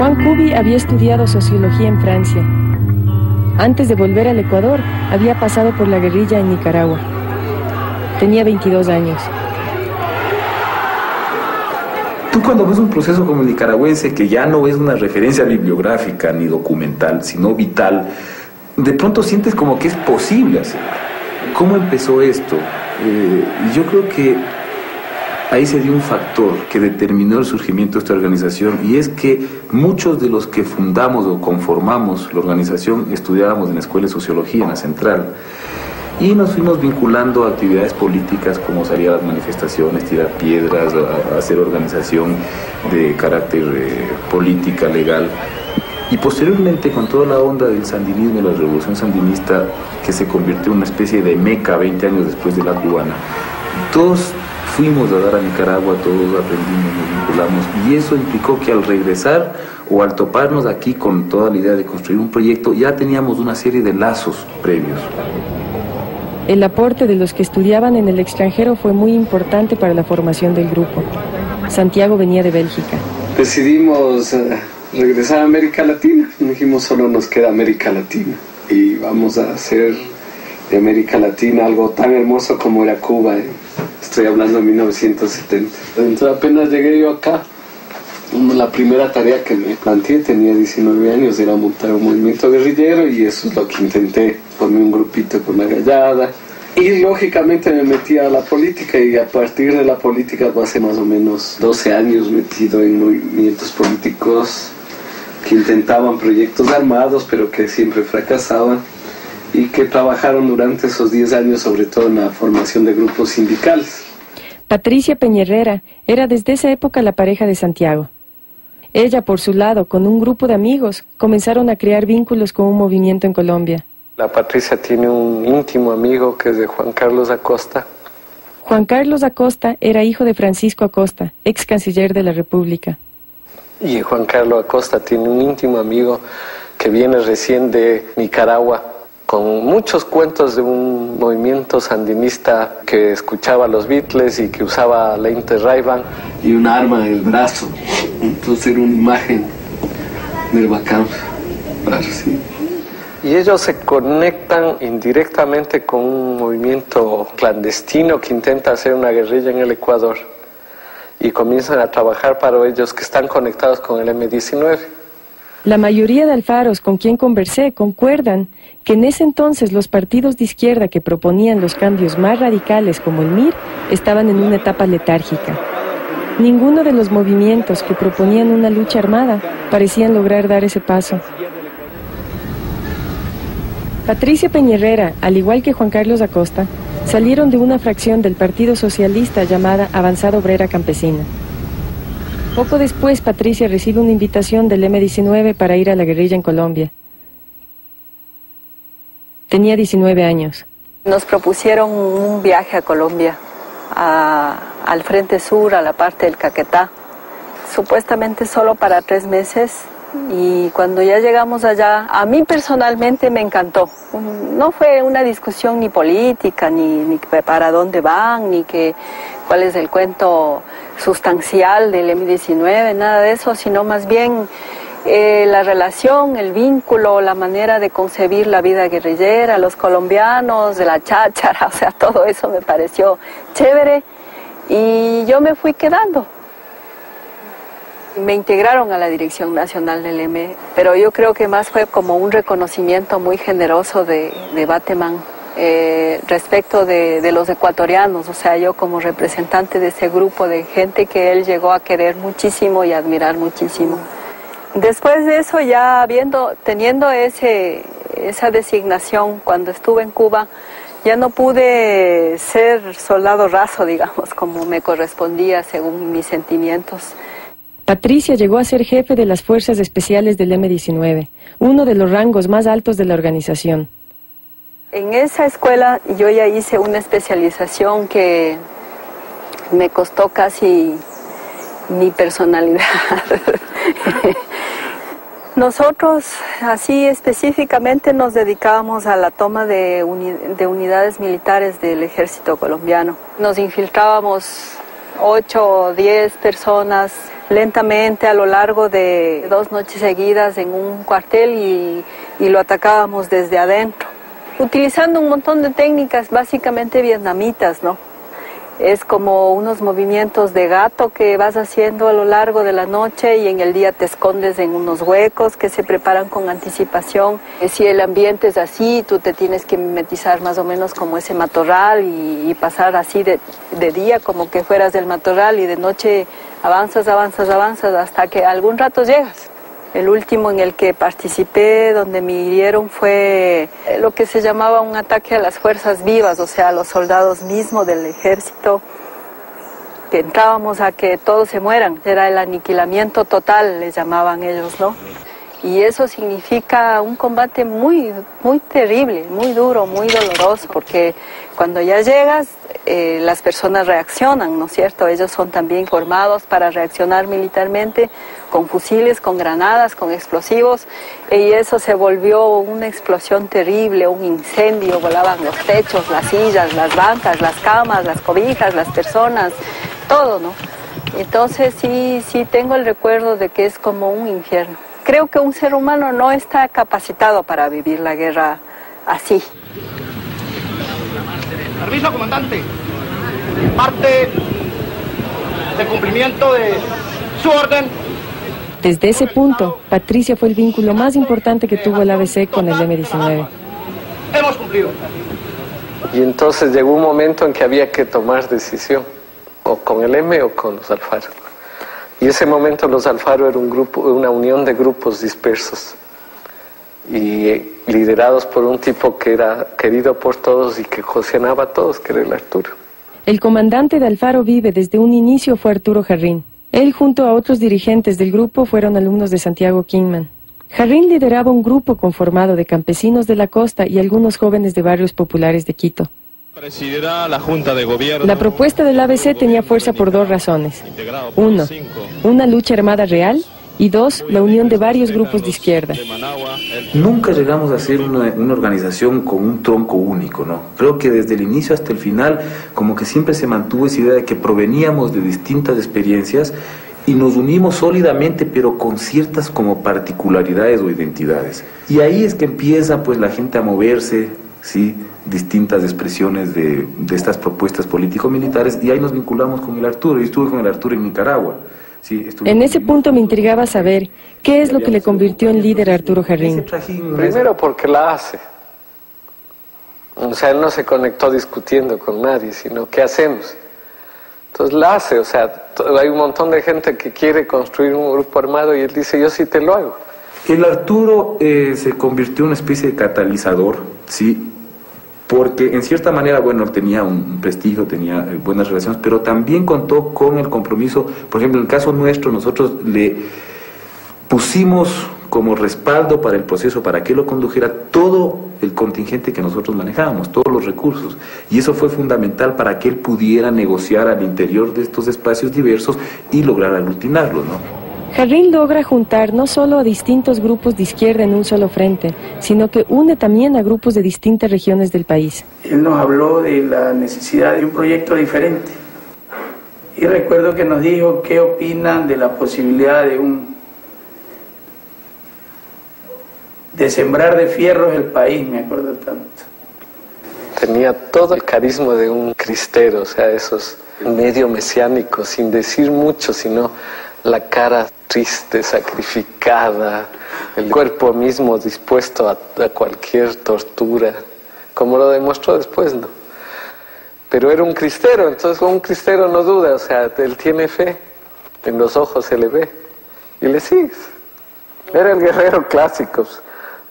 Juan Cubi había estudiado sociología en Francia. Antes de volver al Ecuador, había pasado por la guerrilla en Nicaragua. Tenía 22 años. Tú cuando ves un proceso como el nicaragüense, que ya no es una referencia bibliográfica ni documental, sino vital, de pronto sientes como que es posible hacerlo. ¿Cómo empezó esto? Yo creo que ahí se dio un factor que determinó el surgimiento de esta organización, y es que muchos de los que fundamos o conformamos la organización estudiábamos en la Escuela de Sociología en la Central, y nos fuimos vinculando a actividades políticas como salir a las manifestaciones, tirar piedras, a hacer organización de carácter política, legal. Y posteriormente, con toda la onda del sandinismo y la revolución sandinista, que se convirtió en una especie de meca 20 años después de la cubana, todos fuimos a dar a Nicaragua, todos aprendimos, nos vinculamos, y eso implicó que al regresar o al toparnos aquí con toda la idea de construir un proyecto, ya teníamos una serie de lazos previos. El aporte de los que estudiaban en el extranjero fue muy importante para la formación del grupo. Santiago venía de Bélgica. Decidimos regresar a América Latina. Dijimos, solo nos queda América Latina y vamos a hacer de América Latina algo tan hermoso como era Cuba. Estoy hablando de 1970. Entonces apenas llegué yo acá, la primera tarea que me planteé, tenía 19 años, era montar un movimiento guerrillero, y eso es lo que intenté. Formé un grupito con la Gallada y lógicamente me metí a la política, y a partir de la política pasé más o menos 12 años metido en movimientos políticos que intentaban proyectos armados pero que siempre fracasaban, y que trabajaron durante esos 10 años sobre todo en la formación de grupos sindicales. Patricia Peñerrera era desde esa época la pareja de Santiago. Ella, por su lado, con un grupo de amigos, comenzaron a crear vínculos con un movimiento en Colombia. La Patricia tiene un íntimo amigo que es de Juan Carlos Acosta. Juan Carlos Acosta era hijo de Francisco Acosta, ex canciller de la República. Y Juan Carlos Acosta tiene un íntimo amigo que viene recién de Nicaragua, con muchos cuentos de un movimiento sandinista que escuchaba a los Beatles y que usaba lentes Ray-Ban y un arma en el brazo. Entonces era una imagen del bacán. Claro, sí. Y ellos se conectan indirectamente con un movimiento clandestino que intenta hacer una guerrilla en el Ecuador, y comienzan a trabajar para ellos, que están conectados con el M-19. La mayoría de alfaros con quien conversé concuerdan que en ese entonces los partidos de izquierda que proponían los cambios más radicales, como el MIR, estaban en una etapa letárgica. Ninguno de los movimientos que proponían una lucha armada parecían lograr dar ese paso. Patricia Peñerrera, al igual que Juan Carlos Acosta, salieron de una fracción del Partido Socialista llamada Avanzada Obrera Campesina. Poco después, Patricia recibe una invitación del M-19 para ir a la guerrilla en Colombia. Tenía 19 años. Nos propusieron un viaje a Colombia, al Frente Sur, a la parte del Caquetá, supuestamente solo para 3 meses. Y cuando ya llegamos allá, a mí personalmente me encantó. No fue una discusión ni política, ni para dónde van, ni cuál es el cuento sustancial del M-19, nada de eso, sino más bien la relación, el vínculo, la manera de concebir la vida guerrillera, los colombianos, de la cháchara, o sea, todo eso me pareció chévere, y yo me fui quedando. Me integraron a la Dirección Nacional del M, pero yo creo que más fue como un reconocimiento muy generoso de Bateman respecto de los ecuatorianos, o sea, yo como representante de ese grupo de gente que él llegó a querer muchísimo y admirar muchísimo. Después de eso, ya teniendo esa designación, cuando estuve en Cuba, ya no pude ser soldado raso, digamos, como me correspondía según mis sentimientos. Patricia llegó a ser jefe de las Fuerzas Especiales del M-19, uno de los rangos más altos de la organización. En esa escuela yo ya hice una especialización que me costó casi mi personalidad. Nosotros, así específicamente, nos dedicábamos a la toma de unidades militares del ejército colombiano. Nos infiltrábamos 8 o 10 personas lentamente a lo largo de 2 noches seguidas en un cuartel y lo atacábamos desde adentro, utilizando un montón de técnicas básicamente vietnamitas, ¿no? Es como unos movimientos de gato que vas haciendo a lo largo de la noche y en el día te escondes en unos huecos que se preparan con anticipación. Si el ambiente es así, tú te tienes que mimetizar más o menos como ese matorral y pasar así de día como que fueras del matorral y de noche avanzas hasta que algún rato llegas. El último en el que participé, donde me hirieron, fue lo que se llamaba un ataque a las fuerzas vivas, o sea, a los soldados mismos del ejército, que entrábamos a que todos se mueran. Era el aniquilamiento total, les llamaban ellos, ¿no? Y eso significa un combate muy, muy terrible, muy duro, muy doloroso, porque cuando ya llegas, las personas reaccionan, ¿no es cierto? Ellos son también formados para reaccionar militarmente, con fusiles, con granadas, con explosivos, y eso se volvió una explosión terrible, un incendio, volaban los techos, las sillas, las bancas, las camas, las cobijas, las personas, todo, ¿no? Entonces sí tengo el recuerdo de que es como un infierno. Creo que un ser humano no está capacitado para vivir la guerra así. Permiso, comandante. Parte de cumplimiento de su orden. Desde ese punto, Patricia fue el vínculo más importante que tuvo el ABC con el M-19. Hemos cumplido. Y entonces llegó un momento en que había que tomar decisión, o con el M o con los Alfaro. Y ese momento los Alfaro era un grupo, una unión de grupos dispersos y liderados por un tipo que era querido por todos y que cocinaba a todos, que era el Arturo. El comandante de Alfaro Vive desde un inicio fue Arturo Jarrín. Él junto a otros dirigentes del grupo fueron alumnos de Santiago Kingman. Jarrín lideraba un grupo conformado de campesinos de la costa y algunos jóvenes de barrios populares de Quito. Presidirá la Junta de Gobierno. La propuesta del ABC tenía fuerza por 2 razones. 1, una lucha armada real, y 2, la unión de varios grupos de izquierda. Nunca llegamos a ser una organización con un tronco único, ¿no? Creo que desde el inicio hasta el final, como que siempre se mantuvo esa idea de que proveníamos de distintas experiencias y nos unimos sólidamente, pero con ciertas como particularidades o identidades. Y ahí es que empieza pues la gente a moverse, ¿sí?, distintas expresiones de estas propuestas político-militares, y ahí nos vinculamos con el Arturo. Yo estuve con el Arturo en Nicaragua. Sí, en ese punto me intrigaba saber qué es lo que le convirtió en líder a Arturo Jarrín. Primero porque la hace. O sea, él no se conectó discutiendo con nadie, sino ¿qué hacemos? Entonces la hace, o sea, hay un montón de gente que quiere construir un grupo armado y él dice, yo sí te lo hago. El Arturo se convirtió en una especie de catalizador, ¿sí? Porque en cierta manera, bueno, tenía un prestigio, tenía buenas relaciones, pero también contó con el compromiso. Por ejemplo, en el caso nuestro, nosotros le pusimos como respaldo para el proceso, para que lo condujera todo el contingente que nosotros manejábamos, todos los recursos. Y eso fue fundamental para que él pudiera negociar al interior de estos espacios diversos y lograr aglutinarlos, ¿no? Jarrín logra juntar no solo a distintos grupos de izquierda en un solo frente, sino que une también a grupos de distintas regiones del país. Él nos habló de la necesidad de un proyecto diferente. Y recuerdo que nos dijo qué opinan de la posibilidad de sembrar de fierros el país, me acuerdo tanto. Tenía todo el carisma de un cristero, o sea, esos medio mesiánicos, sin decir mucho, sino la cara triste, sacrificada, el cuerpo mismo dispuesto a cualquier tortura, como lo demostró después, ¿no? Pero era un cristero, entonces un cristero no duda, o sea, él tiene fe, en los ojos se le ve, y le sigues. Era el guerrero clásico,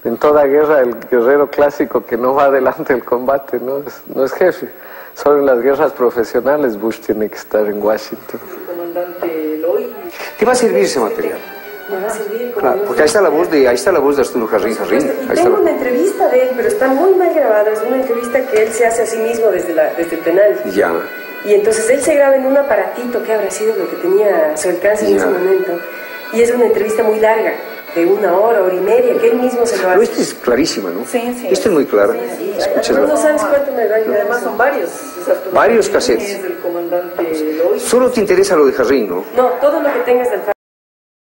en toda guerra el guerrero clásico que no va adelante del combate, no es jefe. Solo en las guerras profesionales Bush tiene que estar en Washington. ¿Qué va a servir ese material? Me va a servir. Claro, porque ahí está la voz de Arturo Jarrín. Tengo una entrevista de él, pero está muy mal grabada. Es una entrevista que él se hace a sí mismo desde el penal. Ya. Y entonces él se graba en un aparatito que habrá sido lo que tenía a su alcance en ese momento. Y es una entrevista muy larga. de 1 hora, hora y media, que él mismo se lo hace. Pero esta es clarísima, ¿no? Sí, sí. Esta es muy clara. Sí. Escuchas No sabes cuánto me da. Además son varios. varios cassettes. El comandante Lois. Solo te interesa lo de Jarrín, ¿no? No, todo lo que tengas del